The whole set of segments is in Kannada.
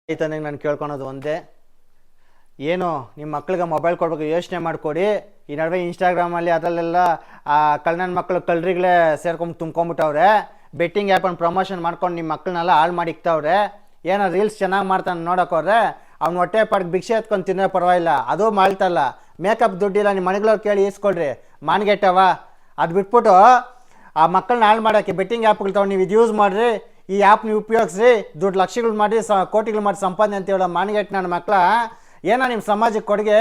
ರೈತನಿಗೆ ನಾನು ಕೇಳ್ಕೊಳೋದು ಒಂದೇ, ಏನು ನಿಮ್ಮ ಮಕ್ಳಿಗೆ ಮೊಬೈಲ್ ಕೊಡ್ಬೇಕು ಯೋಚನೆ ಮಾಡಿಕೊಡಿ. ಈ ನಡುವೆ ಇನ್ಸ್ಟಾಗ್ರಾಮಲ್ಲಿ ಅದರಲ್ಲೆಲ್ಲ ನನ್ನ ಮಕ್ಕಳು ಕಳ್ರಿಗಳೇ ಸೇರ್ಕೊಂಡು ತುಂಬ್ಕೊಂಬಿಟ್ಟವ್ರೆ. ಬೆಟ್ಟಿಂಗ್ ಆ್ಯಪನ್ನು ಪ್ರಮೋಷನ್ ಮಾಡ್ಕೊಂಡು ನಿಮ್ಮ ಮಕ್ಕಳನ್ನೆಲ್ಲ ಹಾಳು ಮಾಡಿ ಇಕ್ತವ್ರೆ. ಏನೋ ರೀಲ್ಸ್ ಚೆನ್ನಾಗಿ ಮಾಡ್ತಾನೆ ನೋಡೋಕೋದ್ರೆ ಅವ್ನು ಹೊಟ್ಟೆ ಪಾಡಿಗೆ ಭಿಕ್ಷೆ ಎತ್ಕೊಂಡು ತಿನ್ನೋ ಪರವಾಗಿಲ್ಲ, ಅದು ಮಾಡ್ತಲ್ಲ. ಮೇಕಪ್ ದುಡ್ಡಿಲ್ಲ, ನಿಮ್ಮ ಮನೆಗಳವ್ರು ಕೇಳಿ ಈಸ್ಕೊಡ್ರಿ, ಮಾನ್ಗೆಟ್ಟವ. ಅದು ಬಿಟ್ಬಿಟ್ಟು ಆ ಮಕ್ಕಳನ್ನ ಹಾಳು ಮಾಡೋಕ್ಕೆ ಬೆಟ್ಟಿಂಗ್ ಆ್ಯಪ್ಗಳು ತೊಗೊಂಡು ನೀವು ಇದು ಯೂಸ್ ಮಾಡಿರಿ, ಈ ಆ್ಯಪ್ ನೀವು ಉಪಯೋಗಿಸ್ರಿ, ದುಡ್ಡು ಲಕ್ಷಗಳು ಮಾಡಿ ಕೋಟಿಗಳು ಮಾಡಿ ಸಂಪಾದನೆ ಅಂತ ಹೇಳೋ ಮಾನ್ಗೆಟ್ಟು ನನ್ನ ಮಕ್ಕಳ. ಏನೋ ನಿಮ್ಮ ಸಮಾಜಕ್ಕೆ ಕೊಡುಗೆ.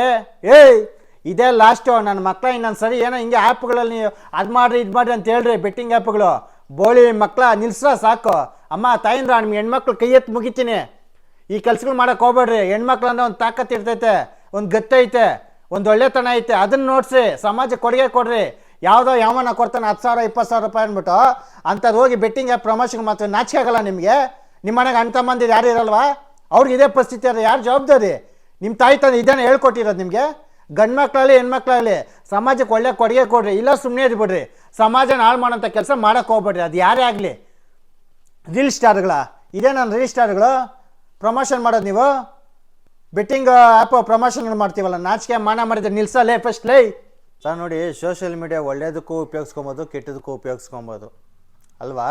ಏಯ್ ಇದೇ ಲಾಸ್ಟು, ನನ್ನ ಮಕ್ಕಳ ಇನ್ನೊಂದು ಸರಿ ಏನೋ ಹಿಂಗೆ ಆ್ಯಪ್ಗಳಲ್ಲಿ ನೀವು ಅದು ಮಾಡಿರಿ ಇದು ಮಾಡಿರಿ ಅಂತ ಹೇಳ್ರಿ. ಬೆಟ್ಟಿಂಗ್ ಆ್ಯಪ್ಗಳು ಬೋಳಿ ಮಕ್ಕಳ ನಿಲ್ಸ್ರ ಸಾಕು. ಅಮ್ಮ ತಾಯಿಂದ್ರ ನಿಮ್ಮ ಹೆಣ್ಮಕ್ಳು ಕೈ ಎತ್ತು ಮುಗಿತೀನಿ, ಈ ಕೆಲ್ಸಗಳು ಮಾಡೋಕೆ ಹೋಗ್ಬೇಡ್ರಿ. ಹೆಣ್ಮಕ್ಳು ಅಂದ್ರೆ ಒಂದು ತಾಕತ್ತು ಇರ್ತೈತೆ, ಒಂದು ಗತ್ತೈತೆ, ಒಂದು ಒಳ್ಳೆತನ ಐತೆ, ಅದನ್ನು ನೋಡಿಸಿ ಸಮಾಜಕ್ಕೆ ಕೊಡುಗೆ ಕೊಡ್ರಿ. ಯಾವುದೋ ಯಾವನ ಕೊಡ್ತಾನೆ 10,000 20,000 ರೂಪಾಯಿ ಅಂದ್ಬಿಟ್ಟು ಅಂಥದ್ದು ಹೋಗಿ ಬೆಟ್ಟಿಂಗ್ ಆ್ಯಪ್ ಪ್ರಮೋಷನ್ ಮಾತ್ರ ನಾಚಿಕೆ ಆಗಲ್ಲ ನಿಮಗೆ? ನಿಮ್ಮ ಮನೆಗೆ ಅಂಥ ಮಂದಿ ಯಾರು ಇರಲ್ವಾ? ಅವ್ರಿಗೆ ಇದೇ ಪರಿಸ್ಥಿತಿ ಅದ, ಯಾರು ಜವಾಬ್ದಾರಿ? ನಿಮ್ಮ ತಾಯಿ ತಂದೆ ಇದನ್ನು ಹೇಳ್ಕೊಟ್ಟಿರೋದು ನಿಮಗೆ? ಗಂಡು ಮಕ್ಕಳಲ್ಲಿ ಹೆಣ್ಮಕ್ಳಲ್ಲಿ ಸಮಾಜಕ್ಕೆ ಒಳ್ಳೆ ಕೊಡುಗೆ ಕೊಡ್ರಿ, ಇಲ್ಲ ಸುಮ್ಮನೆ ಇದ್ಬಿಡ್ರಿ. ಸಮಾಜನ ಹಾಳು ಮಾಡೋಂಥ ಕೆಲಸ ಮಾಡೋಕ್ಕೆ ಹೋಗ್ಬೇಡ್ರಿ, ಅದು ಯಾರೇ ಆಗಲಿ. ರೀಲ್ ಸ್ಟಾರ್ಗಳ ಇದೇ ನನ್ನ ರೀಲ್ ಸ್ಟಾರ್ಗಳು ಪ್ರಮೋಷನ್ ಮಾಡೋದು ನೀವು? ಬೆಟ್ಟಿಂಗ್ ಆ್ಯಪ್ ಪ್ರಮೋಷನ್ ಮಾಡ್ತೀವಲ್ಲ, ನಾಚಿಕೆ ಮಾನ ಮಾಡಿದ್ರೆ ನಿಲ್ಸಲ್ಲೇ ಫಸ್ಟ್ ಲೈ. ಸರ್ ನೋಡಿ, ಸೋಷಿಯಲ್ ಮೀಡಿಯಾ ಒಳ್ಳೆಯದಕ್ಕೂ ಉಪಯೋಗಿಸ್ಕೊಬೋದು, ಕೆಟ್ಟದಕ್ಕೂ ಉಪಯೋಗಿಸ್ಕೊಬೋದು ಅಲ್ವಾ?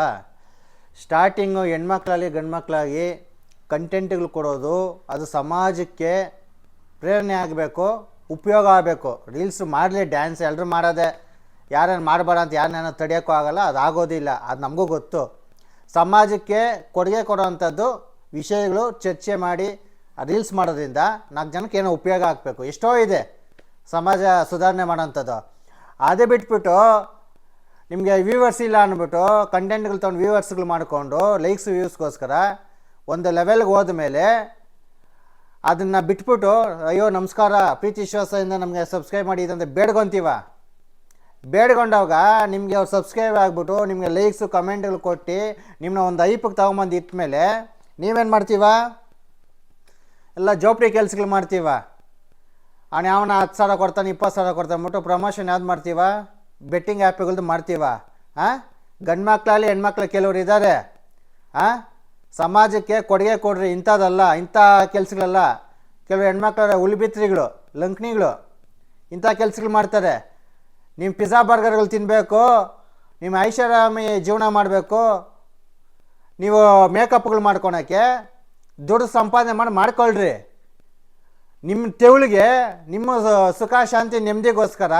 ಸ್ಟಾರ್ಟಿಂಗು ಹೆಣ್ಮಕ್ಳಾಗಲಿ ಗಂಡು ಮಕ್ಕಳಾಗಿ ಕಂಟೆಂಟ್ಗಳು ಕೊಡೋದು ಅದು ಸಮಾಜಕ್ಕೆ ಪ್ರೇರಣೆ ಆಗಬೇಕು, ಉಪಯೋಗ ಆಗಬೇಕು. ರೀಲ್ಸ್ ಮಾಡಲಿ, ಡ್ಯಾನ್ಸ್ ಎಲ್ಲರೂ ಮಾಡೋದೆ, ಯಾರೇನು ಮಾಡಬೇಡ ಅಂತ ಯಾರನ್ನೇನೋ ತಡೆಯೋಕ್ಕೂ ಆಗೋಲ್ಲ, ಅದು ಆಗೋದಿಲ್ಲ, ಅದು ನಮಗೂ ಗೊತ್ತು. ಸಮಾಜಕ್ಕೆ ಕೊಡುಗೆ ಕೊಡೋವಂಥದ್ದು ವಿಷಯಗಳು ಚರ್ಚೆ ಮಾಡಿ ರೀಲ್ಸ್ ಮಾಡೋದ್ರಿಂದ 4 ಜನಕ್ಕೆ ಏನೋ ಉಪಯೋಗ ಆಗಬೇಕು. ಎಷ್ಟೋ ಇದೆ ಸಮಾಜ ಸುಧಾರಣೆ ಮಾಡೋಂಥದ್ದು. ಅದೇ ಬಿಟ್ಬಿಟ್ಟು ನಿಮಗೆ ವ್ಯೂವರ್ಸ್ ಇಲ್ಲ ಅಂದ್ಬಿಟ್ಟು ಕಂಟೆಂಟ್ಗಳು ತೊಗೊಂಡು ವ್ಯೂವರ್ಸ್ಗಳು ಮಾಡಿಕೊಂಡು ಲೈಕ್ಸ್ ವ್ಯೂಸ್ಗೋಸ್ಕರ ಒಂದು ಲೆವೆಲ್ಗೆ ಹೋದ್ಮೇಲೆ ಅದನ್ನು ಬಿಟ್ಬಿಟ್ಟು ಅಯ್ಯೋ ನಮಸ್ಕಾರ ಪ್ರೀತಿ ವಿಶ್ವಾಸದಿಂದ ನಮಗೆ ಸಬ್ಸ್ಕ್ರೈಬ್ ಮಾಡಿ ಇದಂತ ಬೇಡ್ಕೊತೀವ. ಬೇಡ್ಕೊಂಡಾಗ ನಿಮಗೆ ಅವ್ರು ಸಬ್ಸ್ಕ್ರೈಬ್ ಆಗಿಬಿಟ್ಟು ನಿಮಗೆ ಲೈಕ್ಸು ಕಮೆಂಟ್ಗಳು ಕೊಟ್ಟು ನಿಮ್ಮನ್ನ ಒಂದು ಐಪಿಗೆ ತೊಗೊಂಬಂದು ಇಟ್ಮೇಲೆ ನೀವೇನು ಮಾಡ್ತೀವ? ಎಲ್ಲ ಜೋಪ್ಡಿ ಕೆಲಸಗಳು ಮಾಡ್ತೀವ. ಅವನು ಯಾವನ 10,000 ಕೊಡ್ತಾನೆ 20,000 ಕೊಡ್ತಾನೆ ಅಂದ್ಬಿಟ್ಟು ಪ್ರಮೋಷನ್ ಯಾವ್ದು ಮಾಡ್ತೀವ? ಬೆಟ್ಟಿಂಗ್ ಆ್ಯಪ್ಗಳದ್ದು ಮಾಡ್ತೀವ. ಗಂಡು ಮಕ್ಕಳಲ್ಲಿ ಹೆಣ್ಮಕ್ಳು ಕೆಲವ್ರು ಇದ್ದಾರೆ. ಸಮಾಜಕ್ಕೆ ಕೊಡುಗೆ ಕೊಡ್ರಿ, ಇಂಥದ್ದಲ್ಲ, ಇಂಥ ಕೆಲಸಗಳಲ್ಲ. ಕೆಲವು ಹೆಣ್ಮಕ್ಳ ಉಲ್ಬಿತ್ರಿಗಳು, ಲಂಕಣಿಗಳು ಇಂಥ ಕೆಲಸಗಳು ಮಾಡ್ತಾರೆ. ನೀವು ಪಿಜ್ಜಾ ಬರ್ಗರ್ಗಳು ತಿನ್ನಬೇಕು, ನಿಮ್ಮ ಐಷಾರಾಮಿ ಜೀವನ ಮಾಡಬೇಕು, ನೀವು ಮೇಕಪ್ಗಳು ಮಾಡ್ಕೊಳಕ್ಕೆ ದುಡ್ಡು ಸಂಪಾದನೆ ಮಾಡ್ಕೊಳ್ರಿ. ನಿಮ್ಮ ತೆವಳಿಗೆ ನಿಮ್ಮ ಸುಖ ಶಾಂತಿ ನೆಮ್ಮದಿಗೋಸ್ಕರ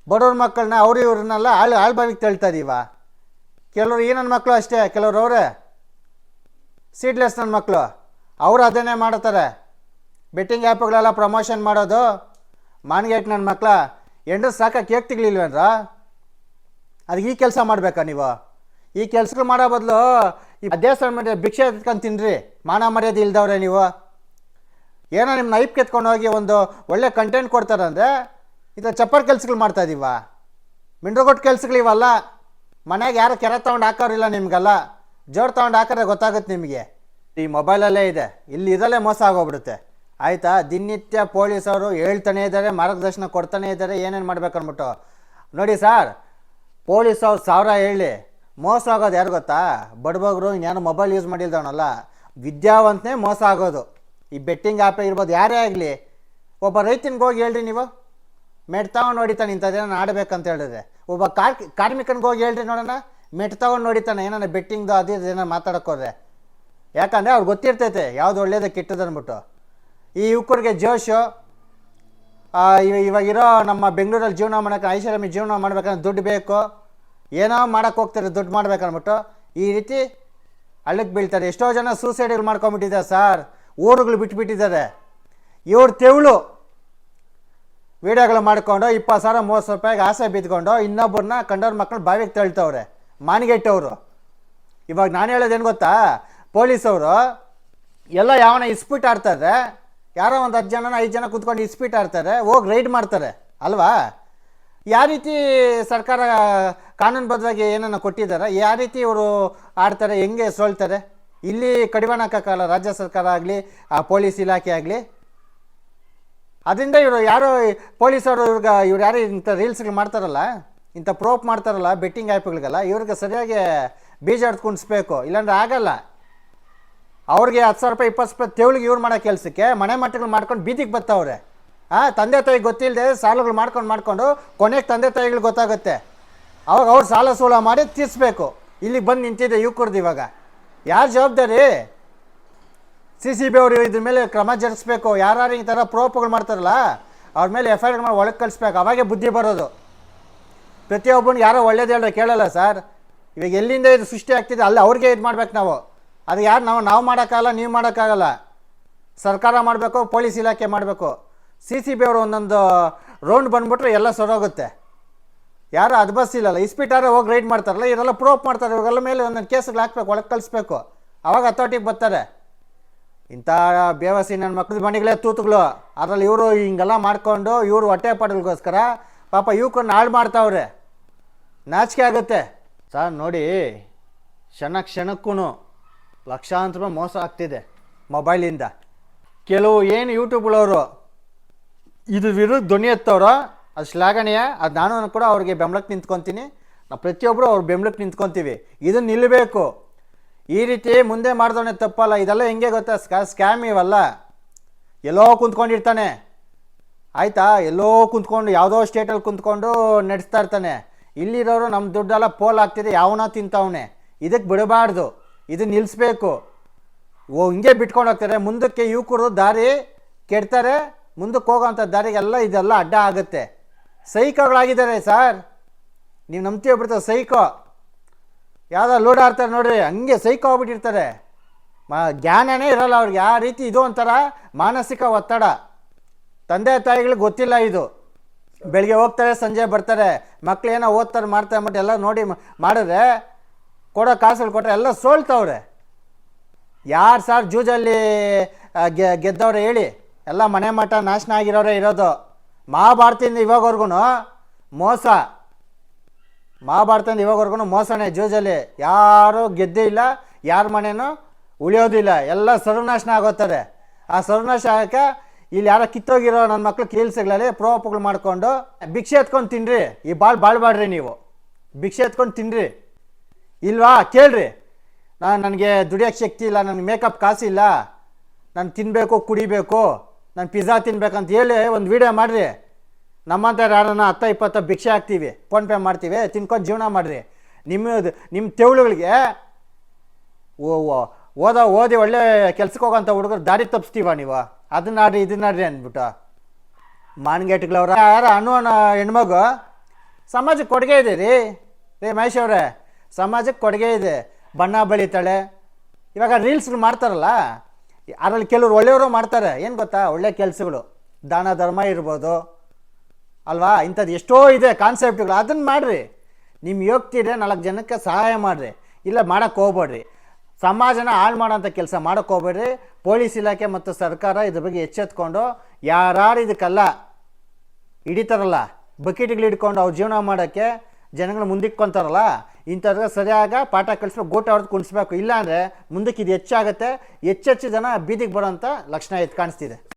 ಬಡವ್ರ ಮಕ್ಕಳನ್ನ ಅವ್ರು ಇವ್ರನ್ನೆಲ್ಲ ಆಳ್ಬಾವಿಗೆ ತಳ್ತಾ ಇದೀವ. ಕೆಲವರು ಈ ನನ್ನ ಮಕ್ಕಳು ಅಷ್ಟೇ, ಕೆಲವ್ರು ಅವರೇ ಸೀಡ್ಲೆಸ್ ನನ್ನ ಮಕ್ಕಳು, ಅವರು ಅದನ್ನೇ ಮಾಡ್ತಾರೆ. ಬೆಟ್ಟಿಂಗ್ ಆ್ಯಪ್ಗಳೆಲ್ಲ ಪ್ರಮೋಷನ್ ಮಾಡೋದು. ಮಾನ್ಗೇಟ್ ನನ್ನ ಮಕ್ಕಳ ಎಂಡ್ರು ಸಾಕಕ್ಕೆ ಕೇಕ್ ತಿಗ್ಲಿಲ್ವೇನ್ರ? ಅದಕ್ಕೆ ಈ ಕೆಲಸ ಮಾಡಬೇಕಾ ನೀವು? ಈ ಕೆಲಸಗಳು ಮಾಡೋ ಬದಲು ಈ ದೇವಸ್ಥಾನ ಮೇಲೆ ಭಿಕ್ಷೆ ಎತ್ಕೊಂಡು ತಿನ್ನಿರಿ, ಮಾನ ಮರ್ಯಾದೆ ಇಲ್ದವ್ರೆ ನೀವು. ಏನೋ ನಿಮ್ಮ ನೈಪ್ ಕೆತ್ಕೊಂಡು ಹೋಗಿ ಒಂದು ಒಳ್ಳೆ ಕಂಟೆಂಟ್ ಕೊಡ್ತಾರಂದರೆ ಇದು ಚಪ್ಪರ್ ಕೆಲಸಗಳು ಮಾಡ್ತಾಯಿದ್ದೀವ, ಮಿಂಡ್ರಗೊಟ್ಟು ಕೆಲಸಗಳು ಇವಲ್ಲ. ಮನೆಗೆ ಯಾರು ಕೆರೆ ತೊಗೊಂಡು ಹಾಕೋರಿಲ್ಲ ನಿಮಗೆಲ್ಲ, ಜೋರು ತೊಗೊಂಡು ಹಾಕಿದ್ರೆ ಗೊತ್ತಾಗುತ್ತೆ ನಿಮಗೆ. ಈ ಮೊಬೈಲಲ್ಲೇ ಇದೆ, ಇಲ್ಲಿ ಇದರಲ್ಲೇ ಮೋಸ ಆಗೋಗ್ಬಿಡುತ್ತೆ ಆಯಿತಾ? ದಿನನಿತ್ಯ ಪೊಲೀಸವರು ಹೇಳ್ತಾನೆ ಇದ್ದಾರೆ, ಮಾರ್ಗದರ್ಶನ ಕೊಡ್ತಾನೆ ಇದ್ದಾರೆ ಏನೇನು ಮಾಡ್ಬೇಕು ಅಂದ್ಬಿಟ್ಟು. ನೋಡಿ ಸರ್, ಪೊಲೀಸವ್ರು 1000 ಹೇಳಿ ಮೋಸ ಆಗೋದು ಯಾರು ಗೊತ್ತಾ? ಬಡಬಗ್ರು ಇನ್ನೇನು ಮೊಬೈಲ್ ಯೂಸ್ ಮಾಡಿಲ್ದವನಲ್ಲ, ವಿದ್ಯಾವಂತನೇ ಮೋಸ ಆಗೋದು. ಈ ಬೆಟ್ಟಿಂಗ್ ಆ್ಯಪ್ ಇರ್ಬೋದು, ಯಾರೇ ಆಗಲಿ. ಒಬ್ಬ ರೈತನಿಗೆ ಹೋಗಿ ಹೇಳ್ರಿ ನೀವು, ಮೆಟ್ ತಗೊಂಡು ನೋಡಿತಾನೆ ಇಂಥದ್ದೇನೋ ಆಡಬೇಕಂತ ಹೇಳಿದ್ರೆ. ಒಬ್ಬ ಕಾರ್ಮಿಕನಿಗೆ ಹೋಗಿ ಹೇಳ್ರಿ ನೋಡೋಣ, ಮೆಟ್ ತಗೊಂಡು ನೋಡಿತಾನೆ ಏನಾರ ಬೆಟ್ಟಿಂಗ್ದು ಅದು ಏನೋ ಮಾತಾಡೋಕ್ಕೋದ್ರೆ. ಯಾಕಂದರೆ ಅವ್ರಿಗೆ ಗೊತ್ತಿರ್ತೈತೆ ಯಾವುದು ಒಳ್ಳೇದು ಕೆಟ್ಟದ್ದು ಅಂದ್ಬಿಟ್ಟು. ಈ ಯುವಕರಿಗೆ ಜೋಶು, ಇವಾಗಿರೋ ನಮ್ಮ ಬೆಂಗಳೂರಲ್ಲಿ ಜೀವನ ಮಾಡೋಕೆ, ಐಷಾರಾಮಿ ಜೀವನ ಮಾಡ್ಬೇಕಂದ್ರೆ ದುಡ್ಡು ಬೇಕು, ಏನೋ ಮಾಡೋಕ್ಕೆ ಹೋಗ್ತಾರೆ ದುಡ್ಡು ಮಾಡ್ಬೇಕನ್ಬಿಟ್ಟು ಈ ರೀತಿ ಹಳ್ಳಕ್ಕೆ ಬೀಳ್ತಾರೆ. ಎಷ್ಟೋ ಜನ ಸೂಸೈಡ್ಗಳು ಮಾಡ್ಕೊಂಬಿಟ್ಟಿದ್ದಾರೆ ಸರ್, ಊರುಗಳು ಬಿಟ್ಬಿಟ್ಟಿದ್ದಾರೆ. ಇವ್ರ ತೆವಳು ವೀಡಿಯೋಗಳು ಮಾಡ್ಕೊಂಡು 20,000 30,000 ರೂಪಾಯಿಗೆ ಆಸೆ ಬಿದ್ಕೊಂಡು ಇನ್ನೊಬ್ಬರನ್ನ ಕಂಡವ್ರ ಮಕ್ಕಳು ಬಾವಿಗೆ ತಳ್ತವ್ರೆ, ಮಾನ್ಗೆಟ್ಟವರು. ಇವಾಗ ನಾನು ಹೇಳೋದೇನು ಗೊತ್ತಾ? ಪೊಲೀಸವರು ಎಲ್ಲ ಯಾವನ ಇಸ್ಪೀಟ್ ಆಡ್ತಾರೆ, ಯಾರೋ ಒಂದು 10 ಜನ 5 ಜನ ಕೂತ್ಕೊಂಡು ಇಸ್ಪೀಟ್ ಆಡ್ತಾರೆ, ಹೋಗಿ ರೈಡ್ ಮಾಡ್ತಾರೆ ಅಲ್ವಾ? ಯಾವ ರೀತಿ ಸರ್ಕಾರ ಕಾನೂನುಬದ್ಧವಾಗಿ ಏನನ್ನು ಕೊಟ್ಟಿದ್ದಾರೆ, ಯಾವ ರೀತಿ ಇವರು ಆಡ್ತಾರೆ, ಹೆಂಗೆ ಸೋಲ್ತಾರೆ? ಇಲ್ಲಿ ಕಡಿವಾಣ ಹಾಕೋಕ್ಕಲ್ಲ ರಾಜ್ಯ ಸರ್ಕಾರ ಆಗಲಿ ಪೊಲೀಸ್ ಇಲಾಖೆ ಆಗಲಿ. ಅದರಿಂದ ಇವರು ಯಾರು ಪೊಲೀಸವರು ಇವ್ರು ಯಾರು ಇಂಥ ರೀಲ್ಸ್ಗಳು ಮಾಡ್ತಾರಲ್ಲ, ಇಂಥ ಪ್ರೋಪ್ ಮಾಡ್ತಾರಲ್ಲ ಬೆಟ್ಟಿಂಗ್ ಆ್ಯಪ್ಗಳಿಗೆಲ್ಲ, ಇವ್ರಿಗೆ ಸರಿಯಾಗಿ ಬೀಜ ಹೊಡ್ದು ಕುಣಿಸ್ಬೇಕು, ಇಲ್ಲಾಂದ್ರೆ ಆಗಲ್ಲ. ಅವ್ರಿಗೆ 10,000 ರೂಪಾಯಿ 20,000 ತೇವಳಿಗೆ ಇವ್ರು ಮಾಡೋ ಕೆಲಸಕ್ಕೆ ಮನೆ ಮಟ್ಟಗಳು ಮಾಡ್ಕೊಂಡು ಬೀದಿಗೆ ಬರ್ತಾವ್ರೆ. ತಂದೆ ತಾಯಿಗೆ ಗೊತ್ತಿಲ್ಲದೆ ಸಾಲಗಳು ಮಾಡ್ಕೊಂಡು ಕೊನೆಗೆ ತಂದೆ ತಾಯಿಗಳಿಗೆ ಗೊತ್ತಾಗುತ್ತೆ. ಅವಾಗ ಅವ್ರು ಸಾಲ ಸೂಲ ಮಾಡಿ ತೀರಿಸ್ಬೇಕು. ಇಲ್ಲಿಗೆ ಬಂದು ನಿಂತಿದೆ ಯುವಕರದ್ದು. ಇವಾಗ ಯಾರು ಜವಾಬ್ದಾರಿ? CCB ಅವರು ಇದ್ರ ಮೇಲೆ ಕ್ರಮ ಜರುಗಿಸ್ಬೇಕು. ಯಾರು ಈ ಥರ ಪ್ರೋಪಗಳು ಮಾಡ್ತಾರಲ್ಲ ಅವ್ರ ಮೇಲೆ FIR ಮಾಡಿ ಒಳಗೆ ಕಳಿಸ್ಬೇಕು. ಅವಾಗೇ ಬುದ್ಧಿ ಬರೋದು. ಪ್ರತಿಯೊಬ್ಬನು ಯಾರೋ ಒಳ್ಳೇದು ಹೇಳಿದ್ರೆ ಕೇಳಲ್ಲ ಸರ್. ಇವಾಗ ಎಲ್ಲಿಂದ ಇದು ಸೃಷ್ಟಿ ಆಗ್ತಿದೆ ಅಲ್ಲಿ ಅವ್ರಿಗೆ ಇದು ಮಾಡ್ಬೇಕು ನಾವು. ಅದು ಯಾರು ನಾವು ಮಾಡೋಕ್ಕಾಗಲ್ಲ, ನೀವು ಮಾಡೋಕ್ಕಾಗಲ್ಲ. ಸರ್ಕಾರ ಮಾಡಬೇಕು, ಪೊಲೀಸ್ ಇಲಾಖೆ ಮಾಡಬೇಕು. CCB ಅವರು ಒಂದೊಂದು ರೌಂಡ್ ಬಂದುಬಿಟ್ರೆ ಎಲ್ಲ ಸರೋಗುತ್ತೆ. ಯಾರು ಅದು ಬಸ್ ಇಲ್ಲಲ್ಲ, ಇಸ್ಪಿಟಾರೆ ಹೋಗಿ ರೈಡ್ ಮಾಡ್ತಾರಲ್ಲ, ಇವರೆಲ್ಲ ಪ್ರೋಪ್ ಮಾಡ್ತಾರೆ. ಇವಾಗೆಲ್ಲ ಮೇಲೆ ಒಂದೊಂದು ಕೇಸ್ಗಳು ಹಾಕ್ಬೇಕು, ಒಳಗೆ ಕಳಿಸ್ಬೇಕು. ಅವಾಗ ಅಥಾರಿಟಿಗೆ ಬರ್ತಾರೆ. ಇಂಥ ಬೇವಸಿ ನನ್ನ ಮಕ್ಕಳ ಮನೆಗಳೇ ತೂತುಗಳು. ಅದರಲ್ಲಿ ಇವರು ಹಿಂಗೆಲ್ಲ ಮಾಡಿಕೊಂಡು ಇವರು ಹೊಟ್ಟೆ ಪಾಟಗಳಿಗೋಸ್ಕರ ಪಾಪ ಯುವಕರನ್ನ ಹಾಳು ಮಾಡ್ತಾವ್ರೆ. ನಾಚಿಕೆ ಆಗುತ್ತೆ ಸರ್. ನೋಡಿ, ಕ್ಷಣಕ್ಕೂ ಲಕ್ಷಾಂತರ ರೂಪಾಯಿ ಮೋಸ ಆಗ್ತಿದೆ ಮೊಬೈಲಿಂದ. ಕೆಲವು ಏನು ಯೂಟ್ಯೂಬ್ಗಳವರು ಇದ್ರ ವಿರುದ್ಧ ಧ್ವನಿ ಎತ್ತವ್ರೋ ಅದು ಶ್ಲಾಘನೀಯ. ಅದು ನಾನು ಕೂಡ ಅವ್ರಿಗೆ ಬೆಂಬಲಕ್ಕೆ ನಿಂತ್ಕೊತೀನಿ. ನಾವು ಪ್ರತಿಯೊಬ್ಬರು ಅವ್ರ ಬೆಂಬಲಕ್ಕೆ ನಿಂತ್ಕೊತೀವಿ. ಇದನ್ನು ನಿಲ್ಲಬೇಕು. ಈ ರೀತಿ ಮುಂದೆ ಮಾಡಿದವನೇ ತಪ್ಪಲ್ಲ. ಇದೆಲ್ಲ ಹೆಂಗೆ ಗೊತ್ತಾ, ಸ್ಕ್ಯಾಮ್ ಇವೆಲ್ಲ. ಎಲ್ಲೋ ಕುಂತ್ಕೊಂಡಿರ್ತಾನೆ, ಆಯಿತಾ, ಎಲ್ಲೋ ಕುಂತ್ಕೊಂಡು ಯಾವುದೋ ಸ್ಟೇಟಲ್ಲಿ ಕುಂತ್ಕೊಂಡು ನಡೆಸ್ತಾ ಇರ್ತಾನೆ. ಇಲ್ಲಿರೋರು ನಮ್ಮ ದುಡ್ಡೆಲ್ಲ ಪೋಲ್ ಆಗ್ತಿದೆ, ಯಾವನೋ ತಿಂತವನೆ. ಇದಕ್ಕೆ ಬಿಡಬಾರ್ದು, ಇದನ್ನು ನಿಲ್ಲಿಸ್ಬೇಕು. ಹಿಂಗೆ ಬಿಟ್ಕೊಂಡು ಹೋಗ್ತಾರೆ. ಮುಂದಕ್ಕೆ ಯುವಕರು ದಾರಿ ಕೆಡ್ತಾರೆ. ಮುಂದಕ್ಕೆ ಹೋಗೋವಂಥ ದಾರಿಗೆಲ್ಲ ಇದೆಲ್ಲ ಅಡ್ಡ ಆಗುತ್ತೆ. ಸೈಕೋಗಳಾಗಿದ್ದಾರೆ ಸರ್. ನೀವು ನಂಬ್ತೀವಿ ಬಿಡ್ತಾರೆ ಸೈಕೋ. ಯಾವುದೋ ಲೂಡ್ ಆಡ್ತಾರೆ ನೋಡ್ರಿ, ಹಂಗೆ ಸೈಕೋ ಹೋಗ್ಬಿಟ್ಟಿರ್ತಾರೆ. ಜ್ಞಾನನೇ ಇರೋಲ್ಲ ಅವ್ರಿಗೆ. ಆ ರೀತಿ ಇದು ಒಂಥರ ಮಾನಸಿಕ ಒತ್ತಡ. ತಂದೆ ತಾಯಿಗಳಿಗೆ ಗೊತ್ತಿಲ್ಲ ಇದು. ಬೆಳಿಗ್ಗೆ ಹೋಗ್ತಾರೆ, ಸಂಜೆ ಬರ್ತಾರೆ. ಮಕ್ಕಳೇನೋ ಓದ್ತಾರೆ ಮಾಡ್ತಾರೆ ಅಂದ್ಬಿಟ್ಟು ಎಲ್ಲ ನೋಡಿ ಮಾಡಿದ್ರೆ ಕೊಡೋ ಕಾಸುಗಳು ಕೊಟ್ಟರೆ ಎಲ್ಲ ಸೋಲ್ತವ್ರೆ. ಯಾರು ಸರ್ ಜೂಜಲ್ಲಿ ಗೆದ್ದವ್ರೆ ಹೇಳಿ? ಎಲ್ಲ ಮನೆ ಮಠ ನಾಶನ ಆಗಿರೋರೇ ಇರೋದು. ಮಹಾಭಾರತದಿಂದ ಇವಾಗವರೆಗೂ ಮೋಸ. ಮಹಾಭಾರತದಿಂದ ಇವಾಗವರೆಗೂ ಮೋಸನೇ. ಜೂಜಲ್ಲಿ ಯಾರೂ ಗೆದ್ದೇ ಇಲ್ಲ, ಯಾರ ಮನೇನೂ ಉಳಿಯೋದಿಲ್ಲ. ಎಲ್ಲ ಸರ್ವನಾಶನ ಆಗೋತಾರೆ. ಆ ಸರ್ವನಾಶ ಆಗಕ್ಕೆ ಇಲ್ಲಿ ಯಾರೋ ಕಿತ್ತೋಗಿರೋ ನನ್ನ ಮಕ್ಳು ಕೀಲ್ಸ್ಗಳಲ್ಲಿ ಪ್ರೋಪಗಳು ಮಾಡಿಕೊಂಡು ಭಿಕ್ಷೆ ಎತ್ಕೊಂಡು ತಿನ್ನಿರಿ. ಈ ಬಾಳ್ಬಾಡ್ರಿ ನೀವು. ಭಿಕ್ಷೆ ಎತ್ಕೊಂಡು ತಿನ್ನಿರಿ. ಇಲ್ವಾ ಕೇಳ್ರಿ. ನನಗೆ ದುಡಿಯೋಕ್ಕೆ ಶಕ್ತಿ ಇಲ್ಲ, ನನಗೆ ಮೇಕಪ್ ಕಾಸಿಲ್ಲ, ನಾನು ತಿನ್ನಬೇಕು, ಕುಡಿಬೇಕು, ನಾನು ಪಿಜ್ಜಾ ತಿನ್ಬೇಕಂತ ಹೇಳಿ ಒಂದು ವೀಡಿಯೋ ಮಾಡಿರಿ. ನಮ್ಮಂಥ ಯಾರನ್ನ 10-20 ಭಿಕ್ಷೆ ಹಾಕ್ತೀವಿ, ಫೋನ್ಪೇ ಮಾಡ್ತೀವಿ, ತಿನ್ಕೊಂಡು ಜೀವನ ಮಾಡಿರಿ. ನಿಮ್ಮ ತೆವಳುಗಳಿಗೆ ಓದಿ ಒಳ್ಳೆ ಕೆಲ್ಸಕ್ಕೆ ಹೋಗೋಂಥ ಹುಡುಗರು ದಾರಿ ತಪ್ಪಿಸ್ತೀವ ನೀವು? ಅದನ್ನಾಡ್ರಿ ಇದನ್ನಾಡ್ರಿ ಅಂದ್ಬಿಟ್ಟು ಮಾನ್ಗೇಟ್ಗಳವ್ರ ಯಾರು ಅನ್ನೋಣ ಹೆಣ್ಮಗು ಸಮಾಜಕ್ಕೆ ಕೊಡುಗೆ ಇದೆ ರೀ ಮಹೇಶ್ ಅವರೇ. ಸಮಾಜಕ್ಕೆ ಕೊಡುಗೆ ಇದೆ. ಬಣ್ಣ ಬಳಿತಾಳೆ. ಇವಾಗ ರೀಲ್ಸ್ಗಳು ಮಾಡ್ತಾರಲ್ಲ, ಅದರಲ್ಲಿ ಕೆಲವರು ಒಳ್ಳೆಯವರು ಮಾಡ್ತಾರೆ. ಏನು ಗೊತ್ತಾ, ಒಳ್ಳೆ ಕೆಲಸಗಳು, ದಾನ ಧರ್ಮ ಇರ್ಬೋದು ಅಲ್ವಾ, ಇಂಥದ್ದು ಎಷ್ಟೋ ಇದೆ ಕಾನ್ಸೆಪ್ಟ್ಗಳು. ಅದನ್ನು ಮಾಡಿರಿ. ನಿಮ್ಮ ಯೋಗ್ತಿದ್ರೆ 4 ಜನಕ್ಕೆ ಸಹಾಯ ಮಾಡಿರಿ. ಇಲ್ಲ ಮಾಡೋಕ್ಕೆ ಹೋಗ್ಬೇಡ್ರಿ. ಸಮಾಜನ ಹಾಳು ಮಾಡೋಂಥ ಕೆಲಸ ಮಾಡೋಕ್ಕೆ ಹೋಗ್ಬೇಡ್ರಿ. ಪೊಲೀಸ್ ಇಲಾಖೆ ಮತ್ತು ಸರ್ಕಾರ ಇದ್ರ ಬಗ್ಗೆ ಎಚ್ಚೆತ್ಕೊಂಡು ಯಾರು ಇದಕ್ಕೆಲ್ಲ ಹಿಡಿತಾರಲ್ಲ, ಬಕೆಟ್ಗಳು ಹಿಡ್ಕೊಂಡು ಅವ್ರ ಜೀವನ ಮಾಡೋಕ್ಕೆ ಜನಗಳು ಮುಂದಿಕ್ಕೊಂತಾರಲ್ಲ, ಇಂಥದ್ರಿಗೆ ಸರಿಯಾಗ ಪಾಠ ಕಲಿಸ್ಬೇಕು, ಗೋಟ ಹೊಡೆದು ಕುಣಿಸ್ಬೇಕು. ಇಲ್ಲಾಂದರೆ ಮುಂದಕ್ಕೆ ಇದು ಹೆಚ್ಚಾಗುತ್ತೆ. ಹೆಚ್ಚೆಚ್ಚು ಜನ ಬೀದಿಗೆ ಬರೋಂಥ ಲಕ್ಷಣ ಕಾಣಿಸ್ತಿದೆ.